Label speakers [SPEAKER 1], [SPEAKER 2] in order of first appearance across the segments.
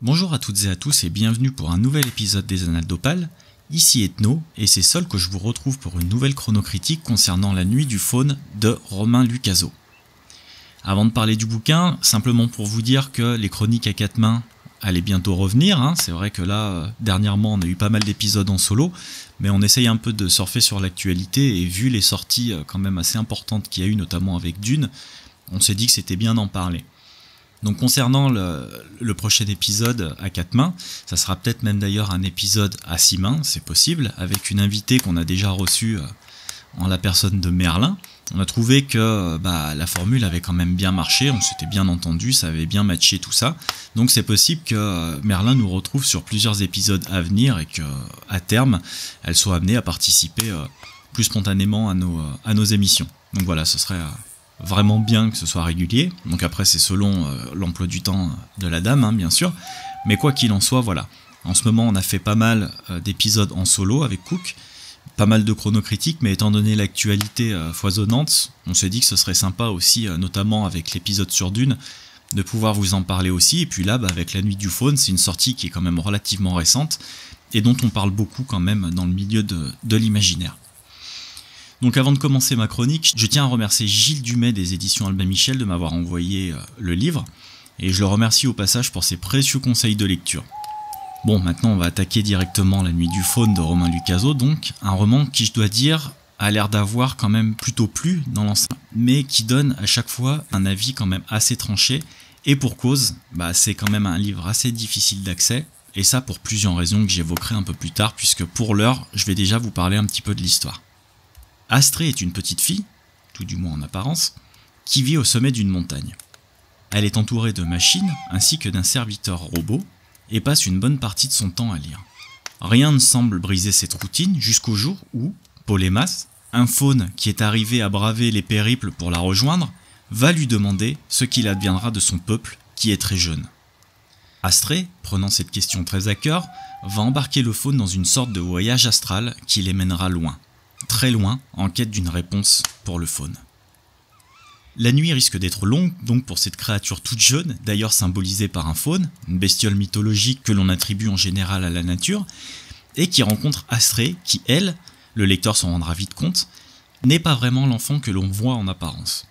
[SPEAKER 1] Bonjour à toutes et à tous et bienvenue pour un nouvel épisode des Annales d'Opale. Ici Ethno et c'est Sol que je vous retrouve pour une nouvelle chronocritique concernant La Nuit du Faune de Romain Lucazzo. Avant de parler du bouquin, simplement pour vous dire que les chroniques à quatre mains allaient bientôt revenir. C'est vrai que là, dernièrement, on a eu pas mal d'épisodes en solo, mais on essaye un peu de surfer sur l'actualité et vu les sorties quand même assez importantes qu'il y a eu, notamment avec Dune, on s'est dit que c'était bien d'en parler. Donc concernant le prochain épisode à quatre mains, ça sera peut-être même d'ailleurs un épisode à six mains, c'est possible, avec une invitée qu'on a déjà reçue en la personne de Merlin. On a trouvé que la formule avait quand même bien marché, on s'était bien entendu, ça avait bien matché tout ça. Donc c'est possible que Merlin nous retrouve sur plusieurs épisodes à venir et qu'à terme, elle soit amenée à participer plus spontanément à nos émissions. Donc voilà, ce serait vraiment bien que ce soit régulier. Donc après c'est selon l'emploi du temps de la dame, bien sûr. Mais quoi qu'il en soit, voilà. En ce moment on a fait pas mal d'épisodes en solo avec Cook, pas mal de chronocritiques, mais étant donné l'actualité foisonnante, on s'est dit que ce serait sympa aussi, notamment avec l'épisode sur Dune, de pouvoir vous en parler aussi. Et puis là, avec La Nuit du Faune, c'est une sortie qui est quand même relativement récente et dont on parle beaucoup quand même dans le milieu de l'imaginaire. Donc avant de commencer ma chronique, je tiens à remercier Gilles Dumais des éditions Albin Michel de m'avoir envoyé le livre, et je le remercie au passage pour ses précieux conseils de lecture. Bon, maintenant on va attaquer directement La Nuit du Faune de Romain Lucazzo, donc un roman qui, je dois dire, a l'air d'avoir quand même plutôt plu dans l'ensemble, mais qui donne à chaque fois un avis quand même assez tranché, et pour cause, c'est quand même un livre assez difficile d'accès, et ça pour plusieurs raisons que j'évoquerai un peu plus tard, puisque pour l'heure, je vais déjà vous parler un petit peu de l'histoire. Astrée est une petite fille, tout du moins en apparence, qui vit au sommet d'une montagne. Elle est entourée de machines ainsi que d'un serviteur robot et passe une bonne partie de son temps à lire. Rien ne semble briser cette routine jusqu'au jour où Polémas, un faune qui est arrivé à braver les périples pour la rejoindre, va lui demander ce qu'il adviendra de son peuple qui est très jeune. Astrée, prenant cette question très à cœur, va embarquer le faune dans une sorte de voyage astral qui les mènera loin. Très loin, en quête d'une réponse pour le faune. La nuit risque d'être longue donc pour cette créature toute jeune, d'ailleurs symbolisée par un faune, une bestiole mythologique que l'on attribue en général à la nature, et qui rencontre Astrée qui, elle, le lecteur s'en rendra vite compte, n'est pas vraiment l'enfant que l'on voit en apparence.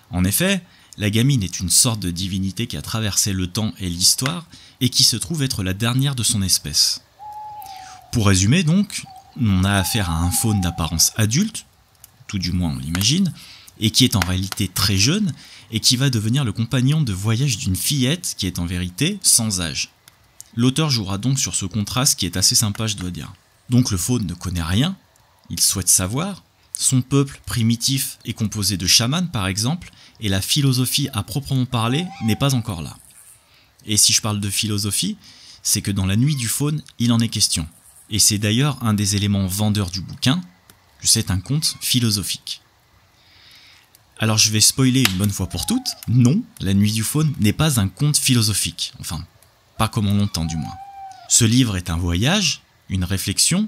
[SPEAKER 1] En effet, la gamine est une sorte de divinité qui a traversé le temps et l'histoire, et qui se trouve être la dernière de son espèce. Pour résumer donc, on a affaire à un faune d'apparence adulte, tout du moins on l'imagine, et qui est en réalité très jeune, et qui va devenir le compagnon de voyage d'une fillette qui est en vérité sans âge. L'auteur jouera donc sur ce contraste qui est assez sympa, je dois dire. Donc le faune ne connaît rien, il souhaite savoir, son peuple primitif est composé de chamans par exemple, et la philosophie à proprement parler n'est pas encore là. Et si je parle de philosophie, c'est que dans La Nuit du Faune, il en est question. Et c'est d'ailleurs un des éléments vendeurs du bouquin, que c'est un conte philosophique. Alors je vais spoiler une bonne fois pour toutes, non, La Nuit du Faune n'est pas un conte philosophique, enfin, pas comme on l'entend du moins. Ce livre est un voyage, une réflexion,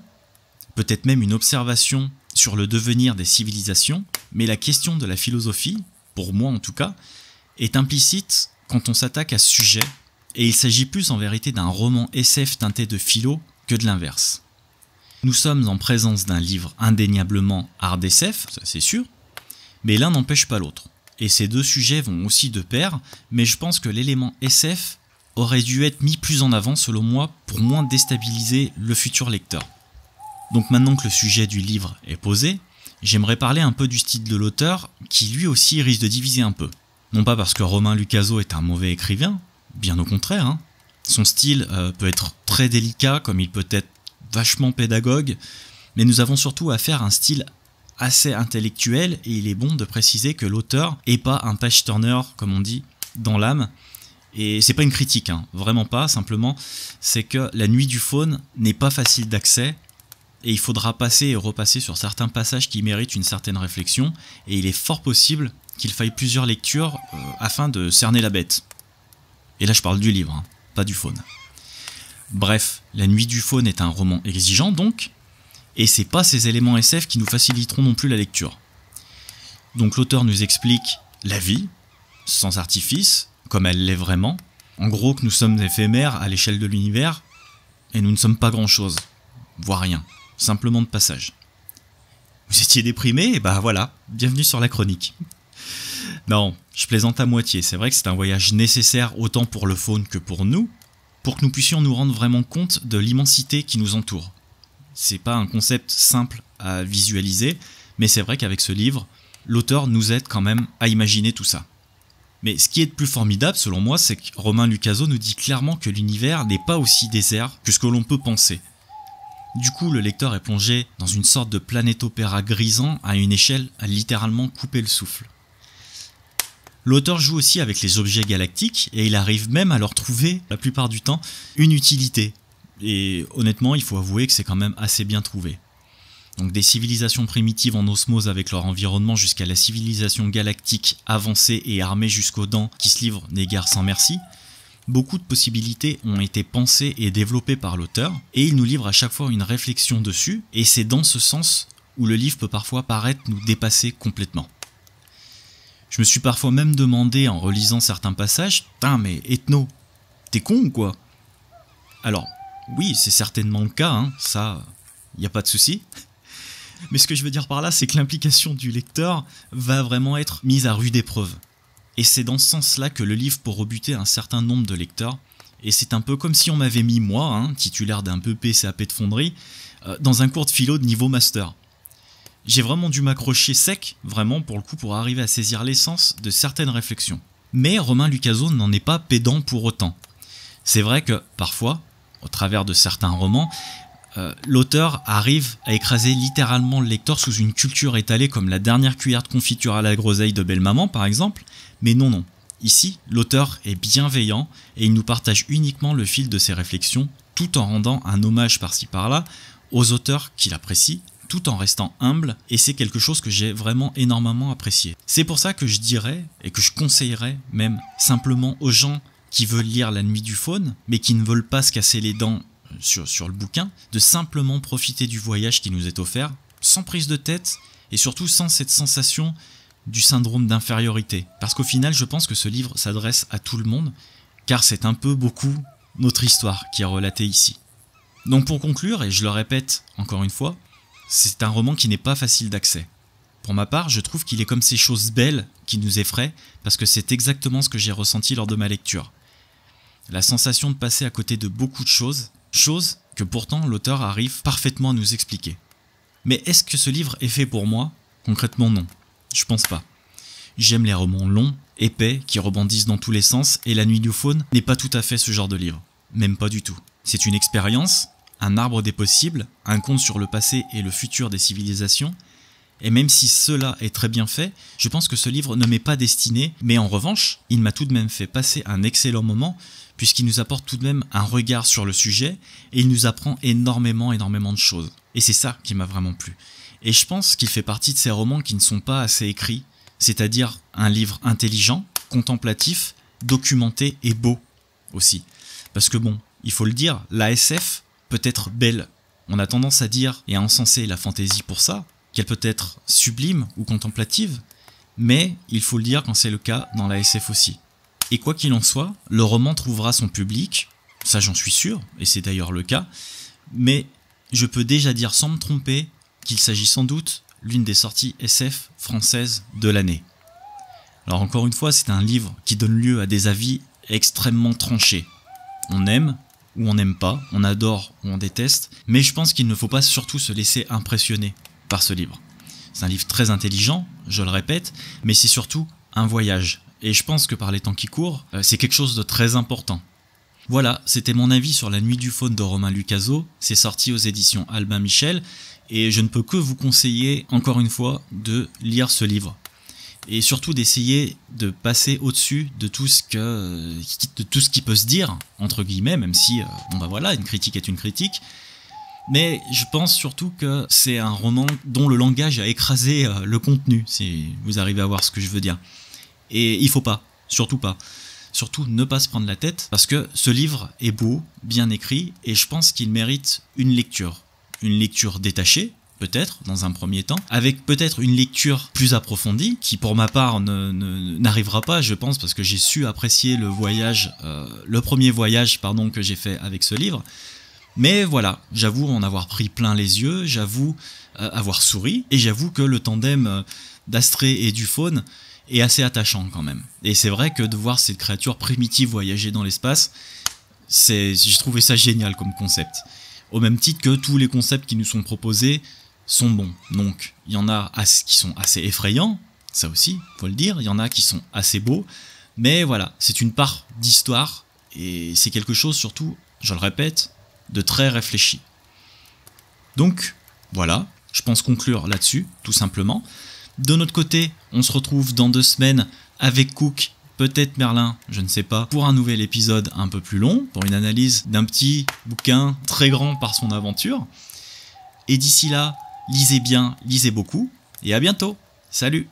[SPEAKER 1] peut-être même une observation sur le devenir des civilisations, mais la question de la philosophie, pour moi en tout cas, est implicite quand on s'attaque à ce sujet, et il s'agit plus en vérité d'un roman SF teinté de philo que de l'inverse. Nous sommes en présence d'un livre indéniablement hard SF, ça c'est sûr, mais l'un n'empêche pas l'autre. Et ces deux sujets vont aussi de pair, mais je pense que l'élément SF aurait dû être mis plus en avant selon moi pour moins déstabiliser le futur lecteur. Donc maintenant que le sujet du livre est posé, j'aimerais parler un peu du style de l'auteur qui lui aussi risque de diviser un peu. Non pas parce que Romain Lucazzo est un mauvais écrivain, bien au contraire, Son style peut être très délicat, comme il peut être vachement pédagogue, mais nous avons surtout affaire à un style assez intellectuel, et il est bon de préciser que l'auteur n'est pas un page-turner, comme on dit, dans l'âme, et c'est pas une critique, vraiment pas, simplement, c'est que La Nuit du Faune n'est pas facile d'accès, et il faudra passer et repasser sur certains passages qui méritent une certaine réflexion, et il est fort possible qu'il faille plusieurs lectures afin de cerner la bête. Et là je parle du livre, pas du faune. Bref, La Nuit du Faune est un roman exigeant donc, et c'est pas ces éléments SF qui nous faciliteront non plus la lecture. Donc l'auteur nous explique la vie, sans artifice, comme elle l'est vraiment, En gros que nous sommes éphémères à l'échelle de l'univers, et nous ne sommes pas grand-chose, voire rien, simplement de passage. Vous étiez déprimé, et bah voilà, bienvenue sur la chronique. Non, je plaisante à moitié, c'est vrai que c'est un voyage nécessaire autant pour le faune que pour nous que nous puissions nous rendre vraiment compte de l'immensité qui nous entoure. C'est pas un concept simple à visualiser, mais c'est vrai qu'avec ce livre, l'auteur nous aide quand même à imaginer tout ça. Mais ce qui est de plus formidable, selon moi, c'est que Romain Lucazzo nous dit clairement que l'univers n'est pas aussi désert que ce que l'on peut penser. Du coup, le lecteur est plongé dans une sorte de planétopéra grisant à une échelle à littéralement couper le souffle. L'auteur joue aussi avec les objets galactiques et il arrive même à leur trouver, la plupart du temps, une utilité. Et honnêtement, il faut avouer que c'est quand même assez bien trouvé. Donc des civilisations primitives en osmose avec leur environnement jusqu'à la civilisation galactique avancée et armée jusqu'aux dents qui se livre des guerres sans merci, beaucoup de possibilités ont été pensées et développées par l'auteur et il nous livre à chaque fois une réflexion dessus et c'est dans ce sens où le livre peut parfois paraître nous dépasser complètement. Je me suis parfois même demandé en relisant certains passages, « Putain mais Ethno, t'es con ou quoi ?» Alors oui, c'est certainement le cas, hein, ça, y a pas de souci. Mais ce que je veux dire par là, c'est que l'implication du lecteur va vraiment être mise à rude épreuve. Et c'est dans ce sens-là que le livre peut rebuter un certain nombre de lecteurs. Et c'est un peu comme si on m'avait mis moi, hein, titulaire d'un PP CAP de fonderie, dans un cours de philo de niveau master. J'ai vraiment dû m'accrocher sec, vraiment pour le coup, pour arriver à saisir l'essence de certaines réflexions. Mais Romain Lucazzo n'en est pas pédant pour autant. C'est vrai que, parfois, au travers de certains romans, l'auteur arrive à écraser littéralement le lecteur sous une culture étalée comme la dernière cuillère de confiture à la groseille de Belle Maman par exemple, mais non. Ici, l'auteur est bienveillant et il nous partage uniquement le fil de ses réflexions tout en rendant un hommage par-ci par-là aux auteurs qu'il apprécie, tout en restant humble, et c'est quelque chose que j'ai vraiment énormément apprécié. C'est pour ça que je dirais, et que je conseillerais même simplement aux gens qui veulent lire La Nuit du Faune, mais qui ne veulent pas se casser les dents sur le bouquin, de simplement profiter du voyage qui nous est offert, sans prise de tête, et surtout sans cette sensation du syndrome d'infériorité. Parce qu'au final, je pense que ce livre s'adresse à tout le monde, car c'est un peu beaucoup notre histoire qui est relatée ici. Donc pour conclure, et je le répète encore une fois, c'est un roman qui n'est pas facile d'accès. Pour ma part, je trouve qu'il est comme ces choses belles qui nous effraient, parce que c'est exactement ce que j'ai ressenti lors de ma lecture. La sensation de passer à côté de beaucoup de choses que pourtant l'auteur arrive parfaitement à nous expliquer. Mais est-ce que ce livre est fait pour moi ? Concrètement non, je pense pas. J'aime les romans longs, épais, qui rebondissent dans tous les sens, et La Nuit du Faune n'est pas tout à fait ce genre de livre. Même pas du tout. C'est une expérience, un arbre des possibles, un conte sur le passé et le futur des civilisations, et même si cela est très bien fait, je pense que ce livre ne m'est pas destiné, mais en revanche, il m'a tout de même fait passer un excellent moment, puisqu'il nous apporte tout de même un regard sur le sujet, et il nous apprend énormément de choses. Et c'est ça qui m'a vraiment plu. Et je pense qu'il fait partie de ces romans qui ne sont pas assez écrits, c'est-à-dire un livre intelligent, contemplatif, documenté et beau aussi. Parce que bon, il faut le dire, la SF peut être belle. On a tendance à dire et à encenser la fantaisie pour ça, qu'elle peut être sublime ou contemplative, mais il faut le dire quand c'est le cas dans la SF aussi. Et quoi qu'il en soit, le roman trouvera son public, ça j'en suis sûr, et c'est d'ailleurs le cas, mais je peux déjà dire sans me tromper qu'il s'agit sans doute l'une des sorties SF françaises de l'année. Alors encore une fois, c'est un livre qui donne lieu à des avis extrêmement tranchés. On aime ou on n'aime pas, on adore ou on déteste, mais je pense qu'il ne faut pas surtout se laisser impressionner par ce livre. C'est un livre très intelligent, je le répète, mais c'est surtout un voyage. Et je pense que par les temps qui courent, c'est quelque chose de très important. Voilà, c'était mon avis sur La Nuit du Faune de Romain Lucazzo. C'est sorti aux éditions Albin Michel, et je ne peux que vous conseiller, encore une fois, de lire ce livre. Et surtout d'essayer de passer au-dessus de tout ce qui peut se dire, entre guillemets, même si, une critique est une critique. Mais je pense surtout que c'est un roman dont le langage a écrasé le contenu, si vous arrivez à voir ce que je veux dire. Et il faut pas, surtout pas. Surtout ne pas se prendre la tête, parce que ce livre est beau, bien écrit, et je pense qu'il mérite une lecture. Une lecture détachée, peut-être, dans un premier temps, avec peut-être une lecture plus approfondie, qui pour ma part n'arrivera pas, je pense, parce que j'ai su apprécier le premier voyage que j'ai fait avec ce livre. Mais voilà, j'avoue en avoir pris plein les yeux, j'avoue avoir souri, et j'avoue que le tandem d'Astrée et du faune est assez attachant quand même. Et c'est vrai que de voir cette créature primitive voyager dans l'espace, j'ai trouvé ça génial comme concept. Au même titre que tous les concepts qui nous sont proposés sont bons. Donc, il y en a qui sont assez effrayants, ça aussi, faut le dire. Il y en a qui sont assez beaux. Mais voilà, c'est une part d'histoire. Et c'est quelque chose, surtout, je le répète, de très réfléchi. Donc, voilà, je pense conclure là-dessus, tout simplement. De notre côté, on se retrouve dans 2 semaines avec Cook, peut-être Merlin, je ne sais pas, pour un nouvel épisode un peu plus long, pour une analyse d'un petit bouquin très grand par son aventure. Et d'ici là, lisez bien, lisez beaucoup, et à bientôt. Salut!